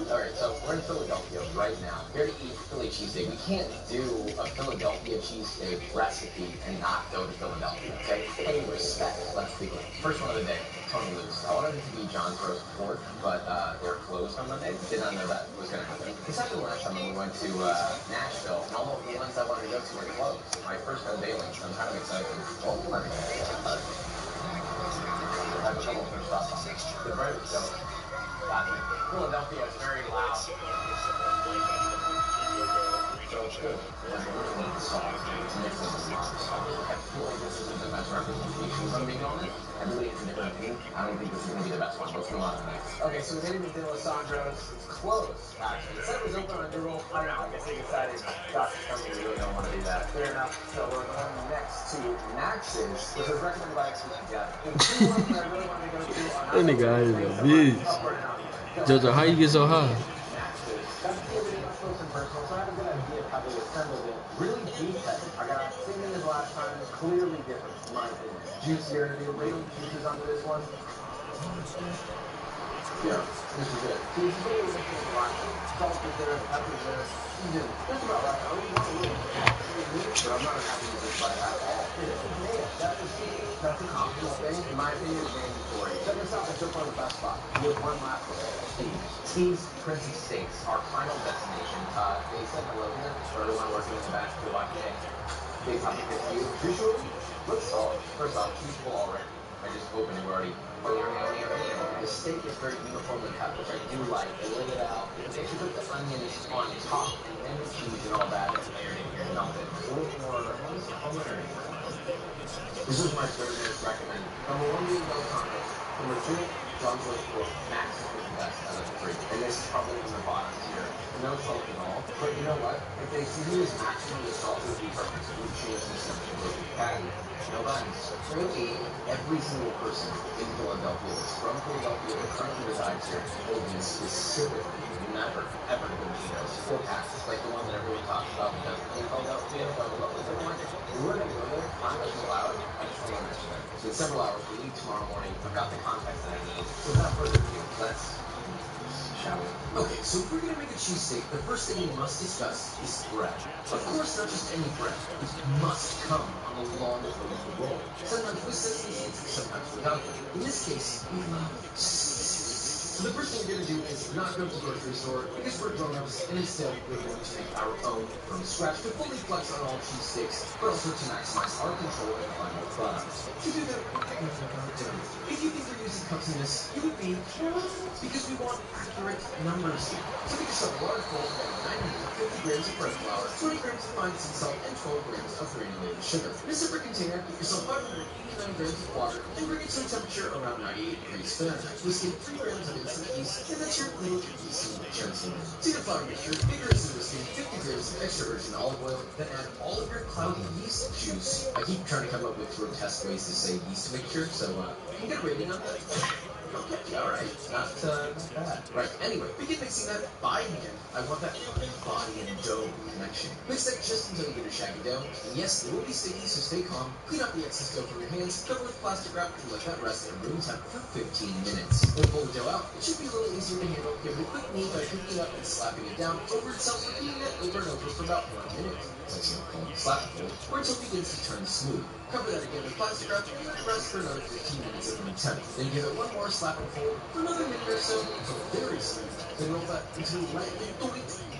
[SPEAKER 10] Alright, so we're in Philadelphia right now. Here to eat Philly cheesesteak. We can't do a Philadelphia cheesesteak recipe and not go to Philadelphia, okay? Pay respect. Let's begin. First one of the day, Tony Lou's. I wanted it to be John's roast pork, but they're closed on Monday. Did not know that was going to happen. This happened last time when we went to Nashville, and all of the ones I wanted to go to were closed. My first time bailing, so I'm kind of excited. Well, I have a couple of first thoughts on this. The bread is dope. Philadelphia is very loud. So it's good. I feel like this isn't the best representation of being on it. I believe it's a different opinion. I don't think this is going to be the best one. Let's go on next. Okay, so we made it to Alessandro's. It's closed, actually. It said it was open on Google. I don't know. I guess they decided Dr. Tony really don't want to do that. Fair enough. So we're going next to Max's, which was recommended by Exclusive Guy. And two ones that I really wanted to go to are
[SPEAKER 1] That nigga is a bitch. Jojo, how you get so high?
[SPEAKER 10] Really deep headed. I got same thing as last time, clearly different in my opinion. Juicier, the ladle juices onto this one. Yeah, this is it. See, this is a little bit more salt is there, pepper is there. That's about right. I don't want a little but I'm not happy with this bite at all. That's an optional thing. In my opinion, it's mandatory. Check this out, it's just on the best spot. We have one last one. Steve's Princess Steaks, our final destination. They said hello here for everyone working in the back to watch it. Big topic with you. Usually, looks solid. First off, cheese full already. I just opened it already. The steak is very uniformly cut, which I do like. They laid it out. They actually put the onions on top and the cheese and all that and layered it here and melted. It's a little more culinary. This is my third most recommended. Number one being no taco. Number two, John's roast pork. Max is the best out of the three. And this is probably in the bottom tier. No salt at all. But you know what? If they season this maximum with salt, it would be perfect. It would change the selection of the patty. No buns. Really, every single person in Philadelphia that's from Philadelphia that currently resides here told me specifically never, ever go to those four packs, like the one that everyone talks about because in Philadelphia, we're going to go there. I'm not allowed. I just want to mention that. So in several hours, we leave tomorrow morning. I've got the context that I need. So without further ado, let's shall we? Okay, so if we're going to make a cheesesteak, the first thing we must discuss is bread. Of course, not just any bread. It must come on a long toasted roll. Sometimes with sesame seeds, sometimes without them. In this case, we love So the first thing you're going to do is not go to the grocery store because we're grown-ups, and instead we're going to make our own from scratch to fully flex on all cheese sticks, but also to maximize our control of the final product. To do that, if you think you're using cups in this, you would be because we want accurate numbers here. So get yourself a large bowl of 950 grams of bread flour, 20 grams of fine sea salt, and 12 grams of granulated sugar. In a separate container, get yourself 589 grams of water, and bring it to a temperature around 98 degrees Fahrenheit. Whisk in 3 grams of instant yeast, and that's your little yeasty gentleman. To your flour mixture, vigorously whisk in 50 grams of extra virgin olive oil, then add all of your cloudy yeast juice. I keep trying to come up with grotesque ways to say yeast mixture, so can you get a rating on that? Okay, alright, not bad. Right, anyway, begin mixing that by hand. I want that body and dough connection. Mix that just until you get a shaggy dough. And yes, it will be sticky, so stay calm. Clean up the excess dough from your hands, cover with plastic wrap, and let that rest at room temp for 15 minutes. When you pull the dough out, it should be a little easier to handle. Give it a quick knead by picking it up and slapping it down over itself, repeating that over and over for about 1 minute. It's like called slap fold, or until it begins to turn smooth. Cover that again with plastic wrap and let it rest for another 15 minutes at room temp. Then give it one more slap and fold for another minute or so until very smooth. Then roll that into a lightly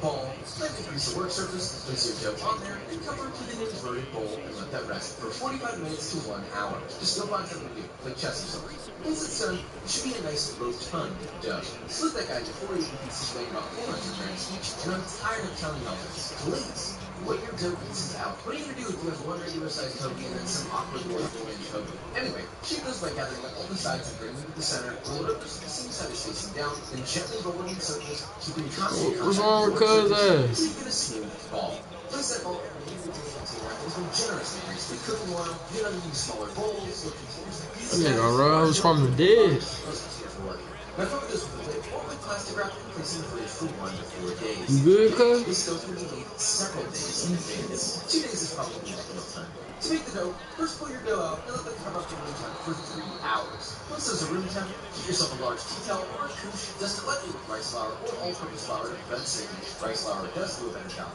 [SPEAKER 10] ball. Lightly grease the work surface, place your dough on there, and cover it with an inverted bowl and let that rest for 45 minutes to 1 hour. Just go find something new, like chess or something. Once it's done, it should be a nice rotund dough. Split that guy into 4 even pieces weighing about 400 grams each, and I'm tired of counting all this. Please, weigh your dough pieces out. What are you going to do if you have one regular-sized hoagie and then some awkward four-inch hoagie? Anyway, shape those by gathering up all the sides and bring them to the center. Roll it over so the seam side is facing down, then gently roll it in circles, keeping constant contact.
[SPEAKER 1] What's wrong with cuz ass?
[SPEAKER 10] So you get a smooth ball. Place that ball in the individual container and then generously grease with cooking oil. Get underneath smaller bowls or containers like these.
[SPEAKER 1] That nigga rose from the dead.
[SPEAKER 10] Now cover this with a lid or with plastic wrap and place in the fridge for 1 to 4 days.
[SPEAKER 1] You good, cuz?
[SPEAKER 10] This dough can be made several days in advance. 2 days is probably enough time. To make the dough, first pull your dough out and let them come up to room temp for 3 hours. Once those are room temp, get yourself a large tea towel or a couche, dust it lightly with rice flour or all-purpose flour to prevent sticking. Rice flour does do a better job,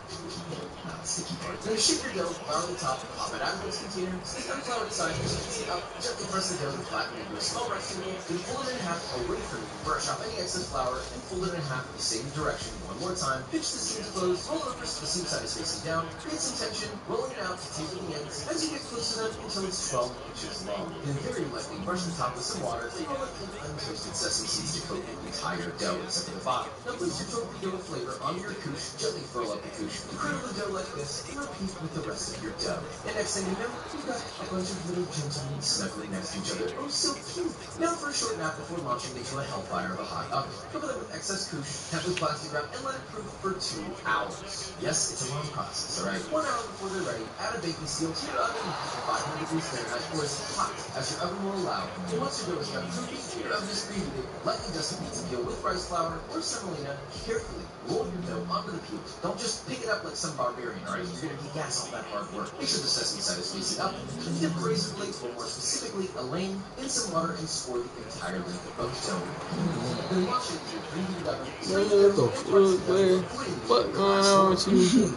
[SPEAKER 10] not the sticky part. Then shake your dough, flour the top, pop it out of this container, stick unfloured side, squeeze it up, gently press the dough to flatten into a small rectangle, then fold it in half away from you, brush off any excess flour, and fold it in half in the same direction one more time. Pinch the seams closed, roll it over so the seam side is facing down, create some tension, rolling it out to taper the ends as you get close enough until it's 12 inches long. Then very lightly brush the top with some water, then roll it in untoasted sesame seeds to coat the entire dough except for the bottom. Now place your torpedo flavor on your couche, gently furl up the couche, cradle the dough like this, and repeat with the rest of your dough. And next thing you know, you've got a bunch of little gentlemen snuggling next to each other. Oh, so cute! Now for a short nap before launching into a hellfire of a hot oven. Cover them with excess couche, tap with plastic wrap, and let it proof for 2 hours. Yes, it's a long process, alright? 1 hour before they're ready, add a baking steel to your oven at 500 degrees Fahrenheit or as hot as your oven will allow. And once your dough is done cooking, your oven is preheated, lightly dust a pizza peel with rice flour or semolina. Carefully roll your dough onto the peel. Don't just pick it up like some barbarian, alright? You're gonna degas all that hard work. Make sure the sesame side is facing up. Dip a razor blade, or more specifically, a lane, in some water and score the entire length of dough. Then wash it in your preheated oven.
[SPEAKER 1] What going on with you?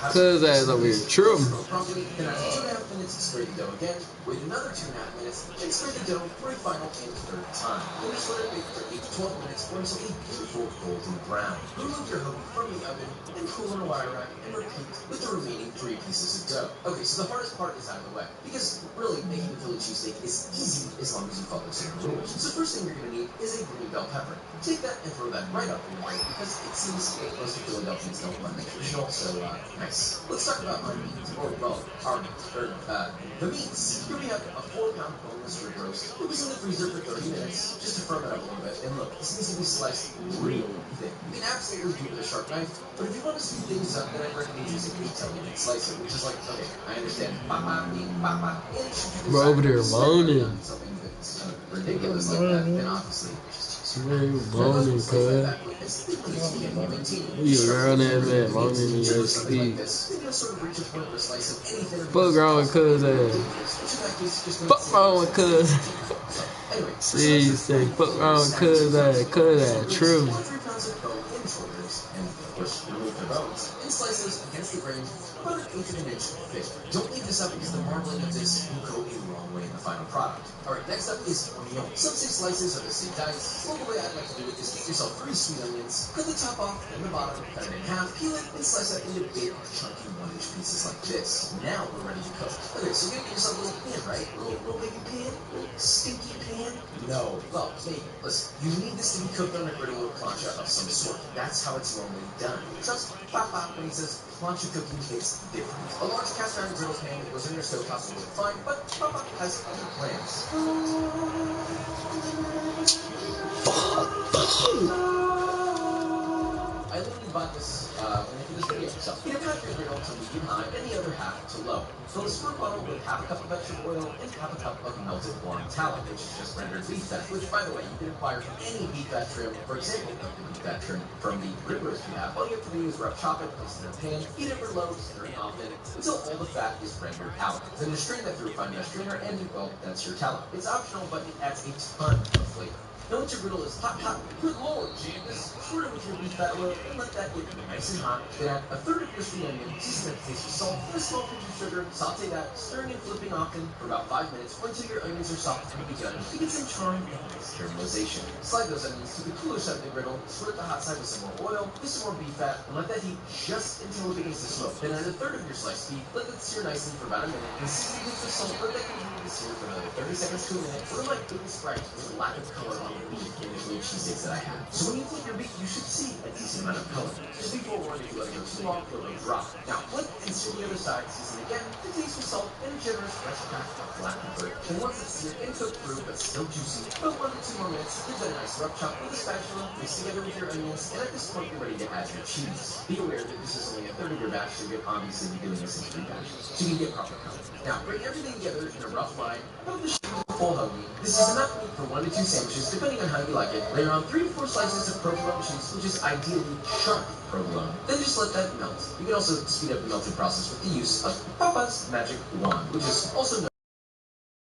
[SPEAKER 1] Cuz ass over here tripping.
[SPEAKER 10] Then after 2.5 minutes, spray the dough again. Wait another 2.5 minutes, and spray the dough for a final and third time. Then just let it bake for 8 to 12 minutes or until a beautiful golden brown. Remove your hoagie from the oven and cool in a wire rack and repeat with the remaining 3 pieces of dough. Okay, so the hardest part is out of the way because really making a Philly cheesesteak is easy as long as you follow certain rules. So first thing you're going to need is a green bell pepper. Take that and throw that right up in your plate because it seems like most of Philadelphians don't want the traditional, so nice. Let's talk about our meat, or well, the meats. Here we have a 4-pound boneless rib roast. It was in the freezer for 30 minutes just to firm it up a little bit. And look, this needs to be sliced real thin. You can absolutely do it with a sharp knife, but if you want to speed things up, then I recommend using a Italian slicer, which is like, okay, I understand.
[SPEAKER 1] Bro, over there moaning.
[SPEAKER 10] Something that's ridiculous like that, then obviously.
[SPEAKER 1] Man, you moaning, cuz. You a grown ass man moaning in your sleep. Fuck wrong with cuz ass. Fuck wrong with cuz. See, you say fuck wrong with cuz ass. Cuz ass true.
[SPEAKER 10] their bones, and slice those against the grain about an eighth of an inch thick. Don't leave this up because the marbling of this will go a long way in the final product. Alright, next up is onion. Some say slices are the same dice. Well, the way I like to do it is get yourself 3 sweet onions, cut the top off and the bottom, cut it in half, peel it, and slice it into big, chunky 1-inch pieces like this. Now we're ready to cook. Okay, so you're gonna get yourself a little pan, right? A little baby pan? A little stinky pan? No. Well, maybe. Listen, you need this to be cooked on a griddle or plancha of some sort. That's how it's normally done. Trust Papa when he says plancha cooking tastes different. A large cast iron griddle pan that goes in your stove top will work fine, but Papa has other plans. I literally bought this when I did this video. So, you have half your griddle to medium high and the other half to low. Fill a squirt bottle with half a cup of vegetable oil and half a cup of melted warm tallow, which is just rendered beef fat, which, by the way, you can acquire from any beef fat trim. For example, the beef fat trim from the rib roast you have. All you have to do is rough chop it, place it in a pan, heat it for low, stir it often until all the fat is rendered out. Then just strain that through a fine mesh strainer, and, well, that's your tallow. It's optional, but it adds a ton of flavor. Now once your griddle is hot, good lord, James, squirt it with your beef fat oil and let that get nice and hot. Then add a third of your sweet onion, season it to taste with salt, and a small pinch of sugar. Saute that, stirring and flipping often for about 5 minutes or until your onions are soft and begun to get some charm and nice caramelization. Slide those onions to the cooler side of the griddle, squirt the hot side with some more oil, with some more beef fat, and let that heat just until it begins to smoke. Then add a third of your sliced beef, let that sear nicely for about a minute, and season it with salt, let that continue to sear for another 30 seconds to a minute. What am I doing right with the lack of color on the beef in the cheesesteaks that I have? So when you flip your beef, you should see a decent amount of color. Just be forewarned, if you let it go too long, it'll drop. Now flip and sear the other side, season again, to taste with salt and a generous fresh crack of black pepper. And once it's seared and cooked through, but still juicy, about 1 to 2 more minutes, give that a nice rough chop with a spatula, mix together with your onions, and at this point you're ready to add your cheese. Be aware that this is only a third of your batch, so you'll obviously be doing this in 3 batches, so you can get proper color. Now bring everything together in a rough line, about the shape of a full hoagie. This is enough meat for 1 to 2 sandwiches, depending on how you like it. Layer on 3 to 4 slices of provolone cheese, which is ideally sharp provolone. Then just let that melt. You can also speed up the melting process with the use of Papa's magic wand, which is also known